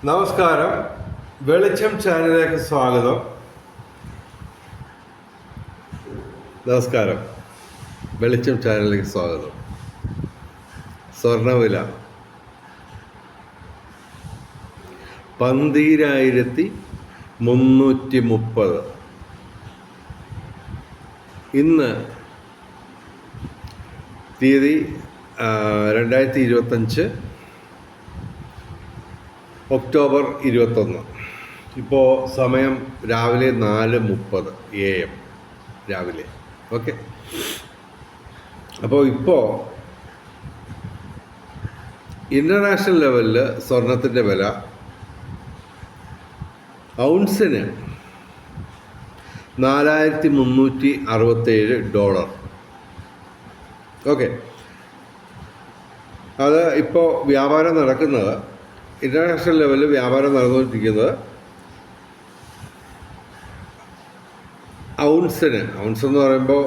നമസ്കാരം. വെളിച്ചം ചാനലിലേക്ക് സ്വാഗതം. നമസ്കാരം. വെളിച്ചം ചാനലിലേക്ക് സ്വാഗതം. സ്വർണ്ണവില 12,330. ഇന്ന് തീയതി 2025 ഒക്ടോബർ 21. ഇപ്പോൾ സമയം രാവിലെ 4:30 AM രാവിലെ. ഓക്കെ. അപ്പോൾ ഇപ്പോൾ ഇൻ്റർനാഷണൽ ലെവലിൽ സ്വർണത്തിൻ്റെ വില ഔൺസിന് $4,367. ഓക്കെ. അത് ഇപ്പോൾ വ്യാപാരം നടക്കുന്നത്, ഇൻ്റർനാഷണൽ ലെവലിൽ വ്യാപാരം നടന്നുകൊണ്ടിരിക്കുന്നത് ഔൺസ് എന്ന് പറയുമ്പോൾ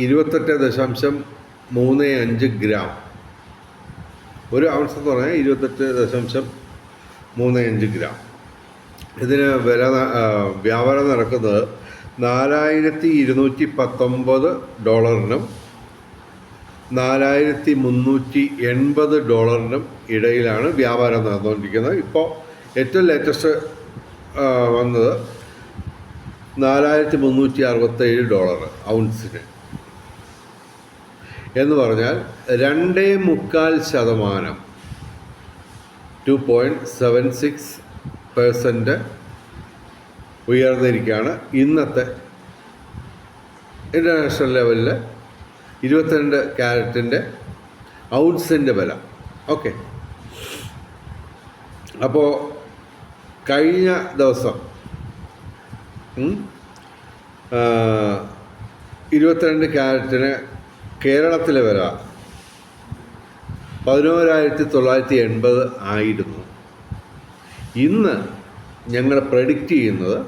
28.35 ഗ്രാം. ഒരു ഔൺസ് എന്ന് പറഞ്ഞാൽ 28.35 ഗ്രാം. ഇതിന് വ്യാപാരം നടക്കുന്നത് $4,219 $4,380 ഇടയിലാണ് വ്യാപാരം നടന്നുകൊണ്ടിരിക്കുന്നത്. ഇപ്പോൾ ഏറ്റവും ലേറ്റസ്റ്റ് വന്നത് $4,367 ഔൺസിന് എന്ന് പറഞ്ഞാൽ 2.25%, 2.76% ഉയർന്നിരിക്കുകയാണ് ഇന്നത്തെ ഇൻ്റർനാഷണൽ ലെവലിൽ 22 ക്യാരറ്റിൻ്റെ ഔൺസിൻ്റെ വില. ഓക്കെ. അപ്പോൾ കഴിഞ്ഞ ദിവസം 22 ക്യാരറ്റിന് കേരളത്തിലെ വില 11,980 ആയിരുന്നു. ഇന്ന് ഞങ്ങൾ പ്രഡിക്റ്റ് ചെയ്യുന്നത്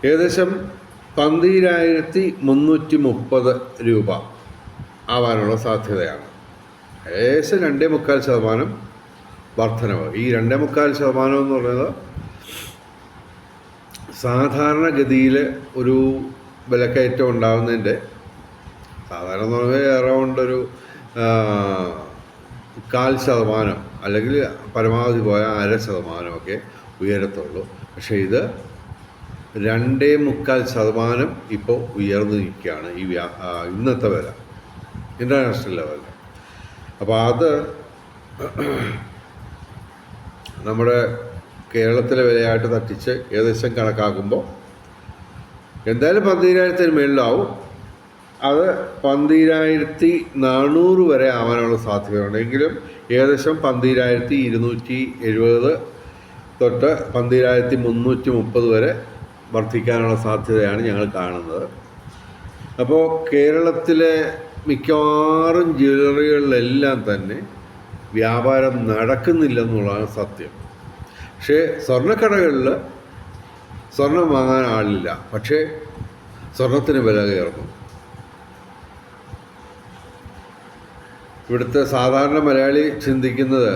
ഏകദേശം 12,330 രൂപ ആവാനുള്ള സാധ്യതയാണ്. ഏകദേശം 2.25% വർധനവ്. ഈ 2.25% എന്ന് പറയുന്നത് സാധാരണഗതിയിൽ ഒരു വിലക്കയറ്റം ഉണ്ടാകുന്നതിൻ്റെ സാധാരണ എന്ന് പറഞ്ഞാൽ അറൗണ്ട് ഒരു 0.25% അല്ലെങ്കിൽ പരമാവധി പോയ 0.5% ഉയരത്തുള്ളൂ. പക്ഷേ ഇത് 2.25% ഇപ്പോൾ ഉയർന്നു നിൽക്കുകയാണ് ഈ ഇന്നത്തെ വില ഇൻ്റർനാഷണൽ ലെവലിൽ. അപ്പോൾ അത് നമ്മുടെ കേരളത്തിലെ വിലയായിട്ട് തട്ടിച്ച് ഏകദേശം കണക്കാക്കുമ്പോൾ എന്തായാലും 12,000 മേളിലാവും. അത് 12,400 വരെ ആവാനുള്ള സാധ്യതയുണ്ട്. എങ്കിലും ഏകദേശം 12,270 തൊട്ട് 12,330 വരെ വർദ്ധിക്കാനുള്ള സാധ്യതയാണ് ഞങ്ങൾ കാണുന്നത്. അപ്പോൾ കേരളത്തിലെ മിക്കവാറും ജ്വല്ലറികളിലെല്ലാം തന്നെ വ്യാപാരം നടക്കുന്നില്ലെന്നുള്ളതാണ് സത്യം. പക്ഷേ സ്വർണ്ണക്കടകളിൽ സ്വർണം വാങ്ങാൻ ആളില്ല, പക്ഷേ സ്വർണത്തിന് വില കയറുന്നു. ഇവിടുത്തെ സാധാരണ മലയാളി ചിന്തിക്കുന്നത്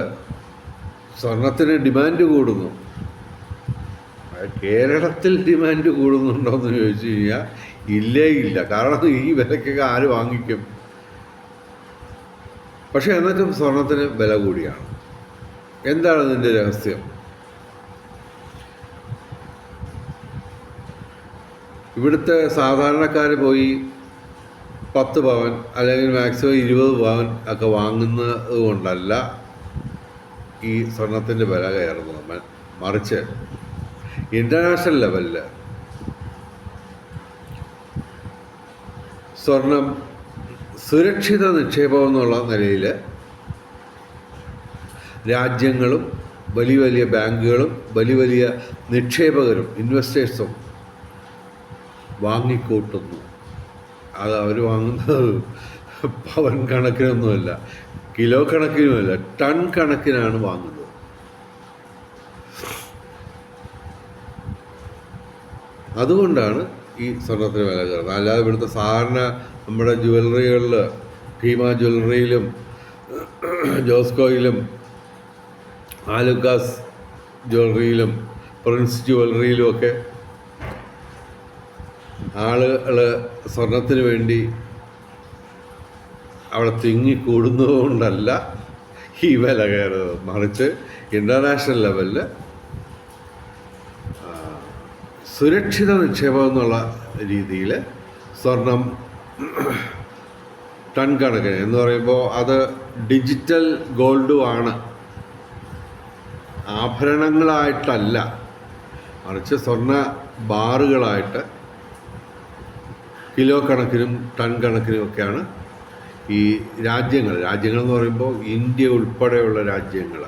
സ്വർണത്തിന് ഡിമാൻഡ് കൂടുന്നു. കേരളത്തിൽ ഡിമാൻഡ് കൂടുന്നുണ്ടോയെന്ന് ചോദിച്ചു കഴിഞ്ഞാൽ ഇല്ല. കാരണം ഈ വിലക്കൊക്കെ ആര് വാങ്ങിക്കും? പക്ഷെ എന്നിട്ടും സ്വർണത്തിന് വില കൂടിയാണ്. എന്താണ് ഇതിൻ്റെ രഹസ്യം? ഇവിടുത്തെ സാധാരണക്കാർ പോയി 10 പവൻ അല്ലെങ്കിൽ മാക്സിമം 20 പവൻ ഒക്കെ വാങ്ങുന്നത് കൊണ്ടല്ല ഈ സ്വർണത്തിൻ്റെ വില കയറുന്നത്. മറിച്ച് ഇൻ്റർനാഷണൽ ലെവലിൽ സ്വർണം സുരക്ഷിത നിക്ഷേപം എന്നുള്ള നിലയിൽ രാജ്യങ്ങളും വലിയ ബാങ്കുകളും വലിയ നിക്ഷേപകരും ഇൻവെസ്റ്റേഴ്സും വാങ്ങിക്കൂട്ടുന്നു. അത് അവർ വാങ്ങുന്നത് പവൻ കണക്കിനൊന്നുമല്ല, കിലോ കണക്കിനുമല്ല, ടൺ കണക്കിനാണ് വാങ്ങുന്നത്. അതുകൊണ്ടാണ് ഈ സ്വർണത്തിന് വില കയറുന്നത്. അല്ലാതെ ഇവിടുത്തെ സാധാരണ നമ്മുടെ ജ്വല്ലറികളിൽ ഭീമ ജ്വല്ലറിയിലും ജോസ്കോയിലും ആലുക്കാസ് ജ്വല്ലറിയിലും പ്രിൻസ് ജ്വല്ലറിയിലും ഒക്കെ ആളുകൾ സ്വർണത്തിന് വേണ്ടി അവിടെ തിങ്ങിക്കൂടുന്നതുകൊണ്ടല്ല ഈ വില കയറുന്നത്, മറിച്ച് ഇൻ്റർനാഷണൽ ലെവലിൽ സുരക്ഷിത നിക്ഷേപം എന്നുള്ള രീതിയിൽ സ്വർണം ടൺ കണക്കിന് എന്ന് പറയുമ്പോൾ അത് ഡിജിറ്റൽ ഗോൾഡുമാണ്, ആഭരണങ്ങളായിട്ടല്ല, മറിച്ച് സ്വർണ്ണ ബാറുകളായിട്ട് കിലോ കണക്കിനും ടൺ കണക്കിനുമൊക്കെയാണ് ഈ രാജ്യങ്ങൾ എന്ന് പറയുമ്പോൾ ഇന്ത്യ ഉൾപ്പെടെയുള്ള രാജ്യങ്ങൾ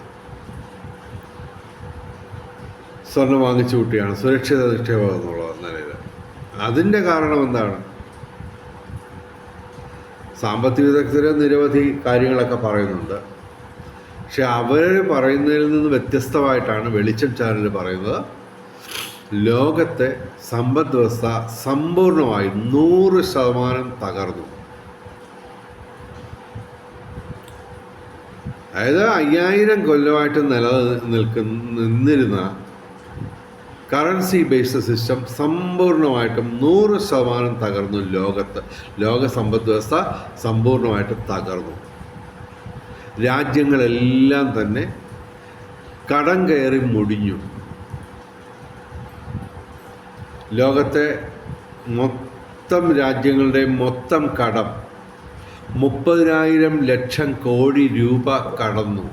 സ്വർണം വാങ്ങിച്ചു കൂട്ടിയാണ് സുരക്ഷിത നിക്ഷേപം എന്നുള്ള നിലയിൽ. അതിൻ്റെ കാരണം എന്താണ്? സാമ്പത്തിക വിദഗ്ധർ നിരവധി കാര്യങ്ങളൊക്കെ പറയുന്നുണ്ട്. പക്ഷെ അവർ പറയുന്നതിൽ നിന്ന് വ്യത്യസ്തമായിട്ടാണ് വെളിച്ചം ചാനൽ പറയുന്നത്. ലോകത്തെ സമ്പദ് വ്യവസ്ഥ സമ്പൂർണമായി 100% തകർന്നു. അതായത് 5000 കൊല്ലമായിട്ട് നിന്നിരുന്ന കറൻസി ബേസ്ഡ് സിസ്റ്റം സമ്പൂർണമായിട്ടും 100% തകർന്നു. ലോക സമ്പദ് വ്യവസ്ഥ സമ്പൂർണമായിട്ട് തകർന്നു. രാജ്യങ്ങളെല്ലാം തന്നെ കടം കയറി മുടിഞ്ഞു. ലോകത്തെ മൊത്തം രാജ്യങ്ങളുടെ മൊത്തം കടം 30,000 ലക്ഷം കോടി രൂപ കടന്നു.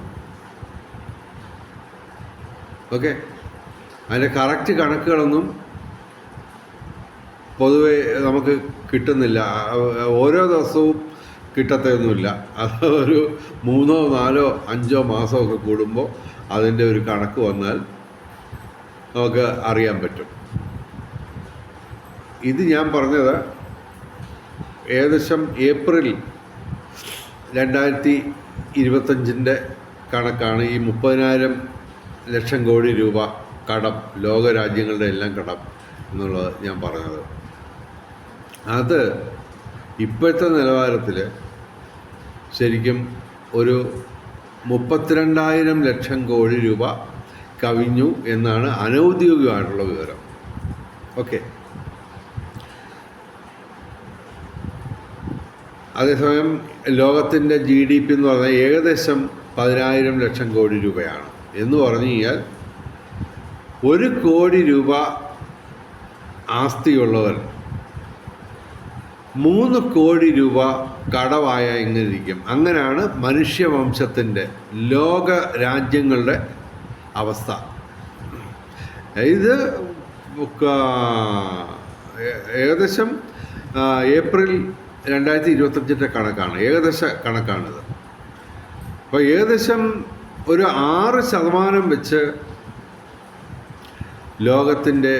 ഓക്കെ, അതിൻ്റെ കറക്റ്റ് കണക്കുകളൊന്നും പൊതുവെ നമുക്ക് കിട്ടുന്നില്ല. ഓരോ ദിവസവും കിട്ടത്തൊന്നുമില്ല. അത് ഒരു 3, 4, 5 മാസമൊക്കെ കൂടുമ്പോൾ അതിൻ്റെ ഒരു കണക്ക് വന്നാൽ നമുക്ക് അറിയാൻ പറ്റും. ഇത് ഞാൻ പറഞ്ഞത് ഏകദേശം ഏപ്രിൽ 2025 കണക്കാണ്. ഈ 30,000 ലക്ഷം കോടി രൂപ കടം, ലോകരാജ്യങ്ങളുടെ എല്ലാം കടം എന്നുള്ളത് ഞാൻ പറഞ്ഞത്. അത് ഇപ്പോഴത്തെ നിലവാരത്തിൽ ശരിക്കും ഒരു 32,000 ലക്ഷം കോടി രൂപ കവിഞ്ഞു എന്നാണ് അനൗദ്യോഗികമായിട്ടുള്ള വിവരം. ഓക്കെ, അതേസമയം ലോകത്തിൻ്റെ GDP എന്ന് പറഞ്ഞാൽ ഏകദേശം 10,000 ലക്ഷം കോടി രൂപയാണ്. എന്ന് പറഞ്ഞു കഴിഞ്ഞാൽ 1 കോടി രൂപ ആസ്തിയുള്ളവർ 3 കോടി രൂപ കടവായ എങ്ങനെ ഇരിക്കും? അങ്ങനെയാണ് മനുഷ്യവംശത്തിൻ്റെ, ലോക രാജ്യങ്ങളുടെ അവസ്ഥ. ഇത് ഏകദേശം ഏപ്രിൽ 2025 കണക്കാണ്, ഏകദേശ കണക്കാണിത്. അപ്പോൾ ഏകദേശം ഒരു 6% വെച്ച് ലോകത്തിൻ്റെ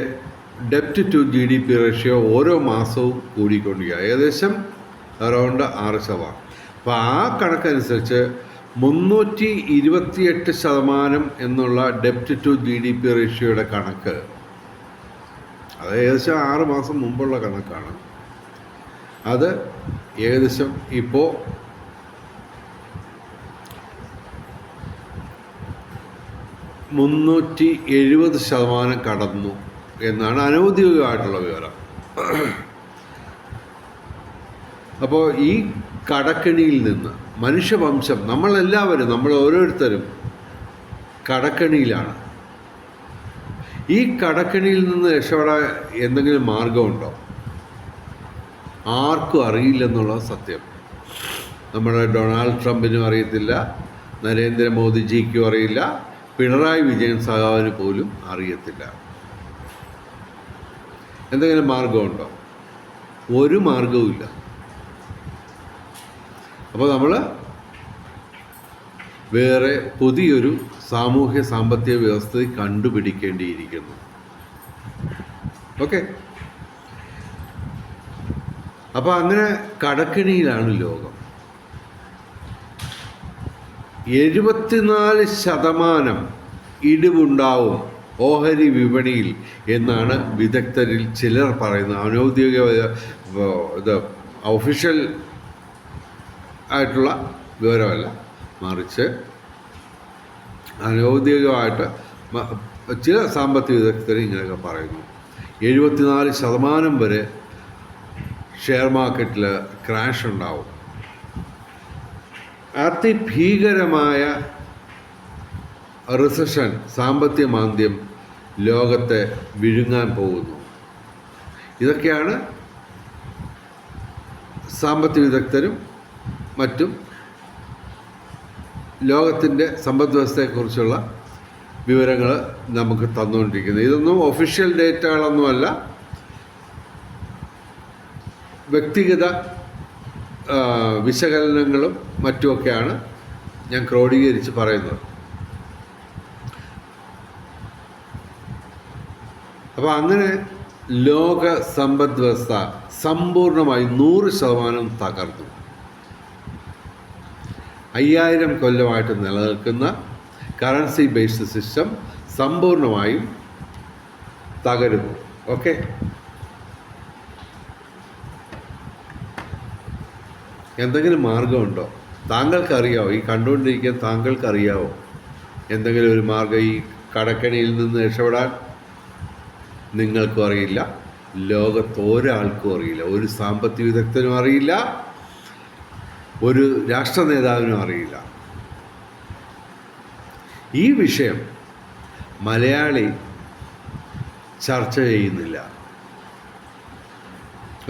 ഡെപ്റ്റ് ടു GDP റേഷ്യോ ഓരോ മാസവും കൂടിക്കൊണ്ടിരിക്കുക, ഏകദേശം അറൗണ്ട് 6%. അപ്പോൾ ആ കണക്കനുസരിച്ച് 328% എന്നുള്ള ഡെപ്റ്റ് ടു GDP റേഷ്യോയുടെ കണക്ക്, അത് ഏകദേശം 6 മാസം മുമ്പുള്ള കണക്കാണ്. അത് ഏകദേശം ഇപ്പോൾ 370% കടന്നു എന്നാണ് അനൗദ്യോഗികമായിട്ടുള്ള വിവരം. അപ്പോൾ ഈ കടക്കെണിയിൽ നിന്ന് മനുഷ്യവംശം, നമ്മളെല്ലാവരും, നമ്മൾ ഓരോരുത്തരും കടക്കെണിയിലാണ്. ഈ കടക്കെണിയിൽ നിന്ന് രക്ഷപ്പെടാൻ എന്തെങ്കിലും മാർഗമുണ്ടോ? ആർക്കും അറിയില്ലെന്നുള്ള സത്യം. നമ്മുടെ ഡൊണാൾഡ് ട്രംപിനും അറിയത്തില്ല, നരേന്ദ്രമോദിജിക്കും അറിയില്ല, പിണറായി വിജയൻ സഖാവിന് പോലും അറിയത്തില്ല. എന്തെങ്കിലും മാർഗമുണ്ടോ? ഒരു മാർഗവുമില്ല. അപ്പോൾ നമ്മൾ വേറെ പുതിയൊരു സാമൂഹ്യ സാമ്പത്തിക വ്യവസ്ഥ കണ്ടുപിടിക്കേണ്ടിയിരിക്കുന്നു. ഓക്കെ, അപ്പോൾ അങ്ങനെ കടക്കെണിയിലാണ് ലോകം. 74% ഇടിവുണ്ടാവും ഓഹരി വിപണിയിൽ എന്നാണ് വിദഗ്ധരിൽ ചിലർ പറയുന്നത്. അനൗദ്യോഗിക ഇത് ഒഫീഷ്യൽ ആയിട്ടുള്ള വിവരമല്ല, മറിച്ച് അനൗദ്യോഗികമായിട്ട് ചില സാമ്പത്തിക വിദഗ്ധർ ഇങ്ങനെയൊക്കെ പറയുന്നു. 74% വരെ ഷെയർ മാർക്കറ്റിൽ ക്രാഷ് ഉണ്ടാവും. അതിഭീകരമായ റിസഷൻ, സാമ്പത്തിക മാന്ദ്യം ലോകത്തെ വിഴുങ്ങാൻ പോകുന്നു. ഇതൊക്കെയാണ് സാമ്പത്തിക വിദഗ്ധരും മറ്റും ലോകത്തിൻ്റെ സമ്പദ് വ്യവസ്ഥയെക്കുറിച്ചുള്ള വിവരങ്ങൾ നമുക്ക് തന്നുകൊണ്ടിരിക്കുന്നത്. ഇതൊന്നും ഒഫീഷ്യൽ ഡേറ്റകളൊന്നുമല്ല, വ്യക്തിഗത വിശകലനങ്ങളും മറ്റുമൊക്കെയാണ് ഞാൻ ക്രോഡീകരിച്ച് പറയുന്നത്. അപ്പോൾ അങ്ങനെ ലോക സമ്പദ് വ്യവസ്ഥ സമ്പൂർണ്ണമായി 100% തകർന്നു. 5000 കൊല്ലമായിട്ട് നിലനിൽക്കുന്ന കറൻസി ബേസ്ഡ് സിസ്റ്റം സമ്പൂർണ്ണമായും തകരുന്നു. ഓക്കെ, എന്തെങ്കിലും മാർഗമുണ്ടോ? താങ്കൾക്കറിയാവോ? ഈ കണ്ടുകൊണ്ടിരിക്കാൻ താങ്കൾക്കറിയാവോ എന്തെങ്കിലും ഒരു മാർഗം ഈ കടക്കെണിയിൽ നിന്ന് രക്ഷപ്പെടാൻ? നിങ്ങൾക്കും അറിയില്ല, ലോകത്തൊരാൾക്കും അറിയില്ല, ഒരു സാമ്പത്തിക വിദഗ്ധനും അറിയില്ല, ഒരു രാഷ്ട്ര നേതാവിനും അറിയില്ല. ഈ വിഷയം മലയാളി ചർച്ച ചെയ്യുന്നില്ല.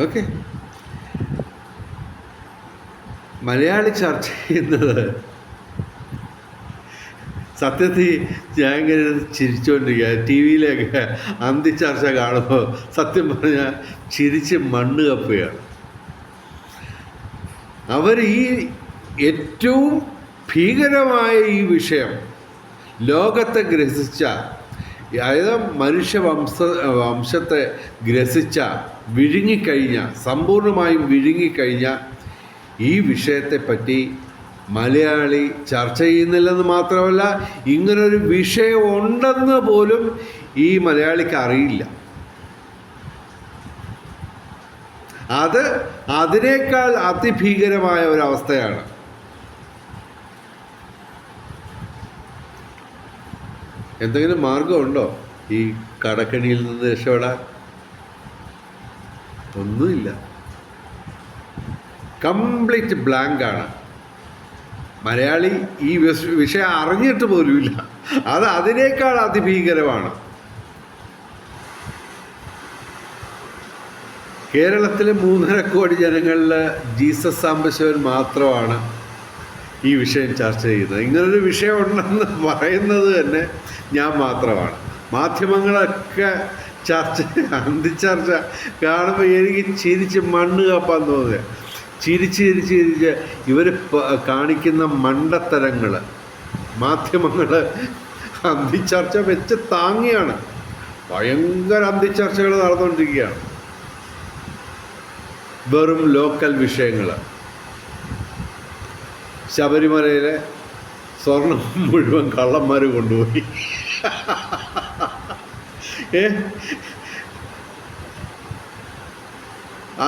ഓക്കെ, മലയാളി ചർച്ച ചെയ്യുന്നത് സത്യത്തിൽ ഞാൻ ഇങ്ങനെ ചിരിച്ചുകൊണ്ടിരിക്കുക. ടി വിയിലൊക്കെ അന്തിച്ചർച്ച കാണുമ്പോൾ സത്യം പറഞ്ഞാൽ ചിരിച്ച് മണ്ണ് കപ്പുകയാണ്. അവർ ഈ ഏറ്റവും ഭീകരമായ ഈ വിഷയം ലോകത്തെ ഗ്രസിച്ച, അതായത് വംശത്തെ ഗ്രസിച്ച, വിഴുങ്ങിക്കഴിഞ്ഞ, സമ്പൂർണ്ണമായും വിഴുങ്ങിക്കഴിഞ്ഞ ഈ വിഷയത്തെപ്പറ്റി മലയാളി ചർച്ച ചെയ്യുന്നില്ലെന്ന് മാത്രമല്ല, ഇങ്ങനൊരു വിഷയം ഉണ്ടെന്ന് പോലും ഈ മലയാളിക്ക് അറിയില്ല. അതിനേക്കാൾ അതിഭീകരമായ ഒരവസ്ഥയാണ്. എന്തെങ്കിലും മാർഗമുണ്ടോ ഈ കടക്കണിയിൽ നിന്ന് രക്ഷപ്പെടാൻ? ഒന്നുമില്ല, കംപ്ലീറ്റ് ബ്ലാങ്കാണ്. മലയാളി ഈ വിഷയം അറിഞ്ഞിട്ട് പോലുമില്ല. അതിനേക്കാൾ അതിഭീകരമാണ്. കേരളത്തിലെ 3.5 കോടി ജനങ്ങളിൽ ജീസസ് സാംബശിവൻ മാത്രമാണ് ഈ വിഷയം ചർച്ച ചെയ്യുന്നത്. ഇങ്ങനൊരു വിഷയം ഉണ്ടെന്ന് പറയുന്നത് തന്നെ ഞാൻ മാത്രമാണ്. മാധ്യമങ്ങളൊക്കെ അന്തിച്ചർച്ച കാണുമ്പോൾ എനിക്ക് ചിരിച്ച് മണ്ണ് കപ്പാൻ തോന്നുക. ചിരിച്ച് ഇവർ കാണിക്കുന്ന മണ്ടത്തരങ്ങൾ മാധ്യമങ്ങൾ അന്തിച്ചർച്ച വെച്ച് താങ്ങിയാണ്. ഭയങ്കര അന്തിച്ചർച്ചകൾ നടന്നുകൊണ്ടിരിക്കുകയാണ്. വെറും ലോക്കൽ വിഷയങ്ങൾ. ശബരിമലയിലെ സ്വർണം മുഴുവൻ കള്ളന്മാർ കൊണ്ടുപോയി.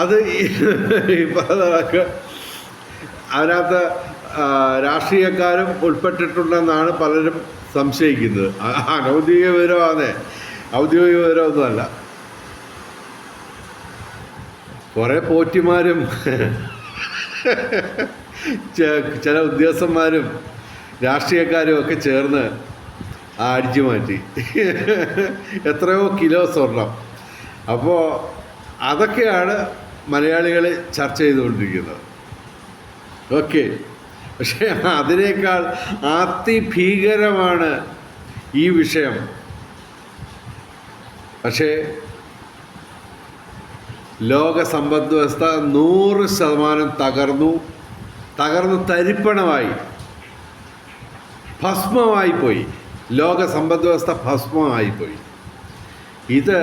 അത് അതിനകത്ത് രാഷ്ട്രീയക്കാരും ഉൾപ്പെട്ടിട്ടുണ്ടെന്നാണ് പലരും സംശയിക്കുന്നത്. അനൗദ്യോഗിക വിവരമാണ്, ഔദ്യോഗിക വിവരമൊന്നുമല്ല. കുറേ പോറ്റിമാരും ചില ഉദ്യോഗസ്ഥന്മാരും രാഷ്ട്രീയക്കാരും ഒക്കെ ചേർന്ന് അടിച്ചു മാറ്റി എത്രയോ കിലോ സ്വർണം. അപ്പോൾ അതൊക്കെയാണ് മലയാളികൾ ചർച്ച ചെയ്തുകൊണ്ടിരിക്കുന്നത്. ഓക്കെ, പക്ഷേ അതിനേക്കാൾ അതിഭീകരമാണ് ഈ വിഷയം. പക്ഷേ ലോക സമ്പദ് വ്യവസ്ഥ 100% തകർന്നു തരിപ്പണമായി, ഭസ്മമായിപ്പോയി. ലോക സമ്പദ് വ്യവസ്ഥ ഭസ്മമായിപ്പോയി. ഇത്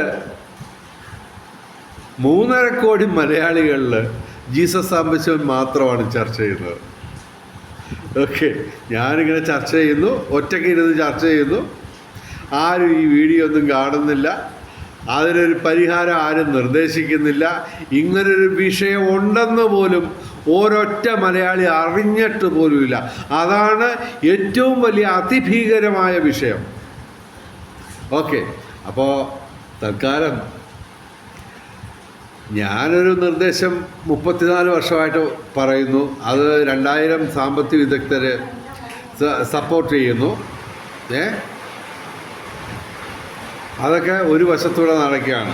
3.5 കോടി മലയാളികളിൽ ജീസസ് സാംബശിവൻ മാത്രമാണ് ചർച്ച ചെയ്യുന്നത്. ഓക്കെ, ഞാനിങ്ങനെ ചർച്ച ചെയ്യുന്നു, ഒറ്റയ്ക്ക് ഇരുന്ന് ചർച്ച ചെയ്യുന്നു. ആരും ഈ വീഡിയോ ഒന്നും കാണുന്നില്ല. അതിനൊരു പരിഹാരം ആരും നിർദ്ദേശിക്കുന്നില്ല. ഇങ്ങനൊരു വിഷയം ഉണ്ടെന്ന് പോലും ഒരൊറ്റ മലയാളി അറിഞ്ഞിട്ട് പോലുമില്ല. അതാണ് ഏറ്റവും വലിയ അതിഭീകരമായ വിഷയം. ഓക്കെ, അപ്പോൾ തൽക്കാലം ഞാനൊരു നിർദ്ദേശം 34 വർഷമായിട്ട് പറയുന്നു. അത് 2000 സാമ്പത്തിക വിദഗ്ധർ സപ്പോർട്ട് ചെയ്യുന്നു. അതൊക്കെ ഒരു വശത്തൂടെ നടക്കുകയാണ്.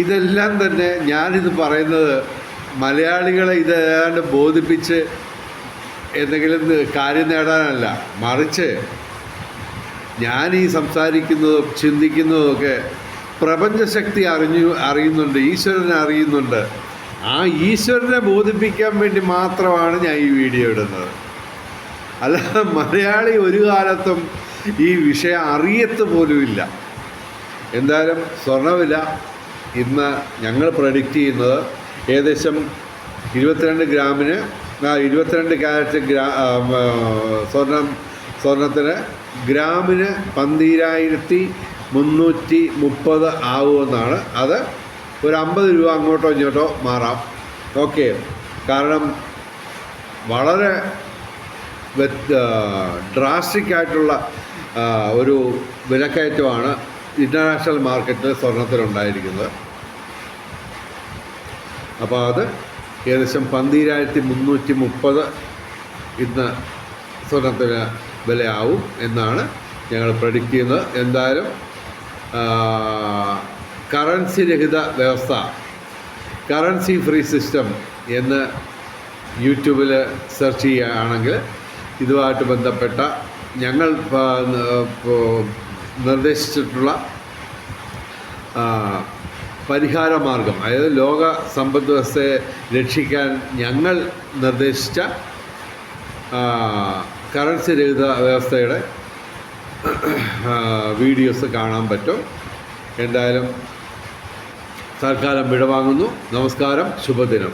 ഇതെല്ലാം തന്നെ ഞാനിത് പറയുന്നത് മലയാളികളെ ഇത് ഏതാണ്ട് ബോധിപ്പിച്ച് എന്തെങ്കിലും കാര്യം നേടാനല്ല, മറിച്ച് ഞാൻ ഈ സംസാരിക്കുന്നതും ചിന്തിക്കുന്നതുമൊക്കെ പ്രപഞ്ചശക്തി അറിയുന്നുണ്ട്, ഈശ്വരനെ അറിയുന്നുണ്ട്. ആ ഈശ്വരനെ ബോധിപ്പിക്കാൻ വേണ്ടി മാത്രമാണ് ഞാൻ ഈ വീഡിയോ ഇടുന്നത്. അല്ലാതെ മലയാളി ഒരു കാലത്തും ഈ വിഷയം അറിയത്ത് പോലുമില്ല. എന്തായാലും സ്വർണ്ണവില ഇന്ന് ഞങ്ങൾ പ്രഡിക്റ്റ് ചെയ്യുന്നത് ഏകദേശം 22 ഗ്രാമിന് 22 ക്യാരറ്റ് സ്വർണത്തിന് ഗ്രാമിന് 12,330 ആവുമെന്നാണ്. അത് ഒരു 50 രൂപ അങ്ങോട്ടോ ഇങ്ങോട്ടോ മാറാം. ഓക്കെ, കാരണം വളരെ ഡ്രാസ്റ്റിക് ആയിട്ടുള്ള ഒരു വിലക്കയറ്റമാണ് ഇൻ്റർനാഷണൽ മാർക്കറ്റിൽ സ്വർണത്തിനുണ്ടായിരിക്കുന്നത്. അപ്പോൾ അത് ഏകദേശം 12,330 ഇന്ന് സ്വർണത്തിന് വിലയാവും എന്നാണ് ഞങ്ങൾ പ്രഡിക്റ്റ് ചെയ്യുന്നത്. എന്തായാലും കറൻസി രഹിത വ്യവസ്ഥ, കറൻസി ഫ്രീ സിസ്റ്റം എന്ന് യൂട്യൂബിൽ സെർച്ച് ചെയ്യുകയാണെങ്കിൽ ഇതുമായിട്ട് ബന്ധപ്പെട്ട ഞങ്ങൾ നിർദ്ദേശിച്ചിട്ടുള്ള പരിഹാര മാർഗം, അതായത് ലോക സമ്പദ് വ്യവസ്ഥയെ രക്ഷിക്കാൻ ഞങ്ങൾ നിർദ്ദേശിച്ച കറൻസി രഹിത വ്യവസ്ഥയുടെ വീഡിയോസ് കാണാൻ പറ്റും. എന്തായാലും തൽക്കാലം വിടവാങ്ങുന്നു. നമസ്കാരം, ശുഭദിനം.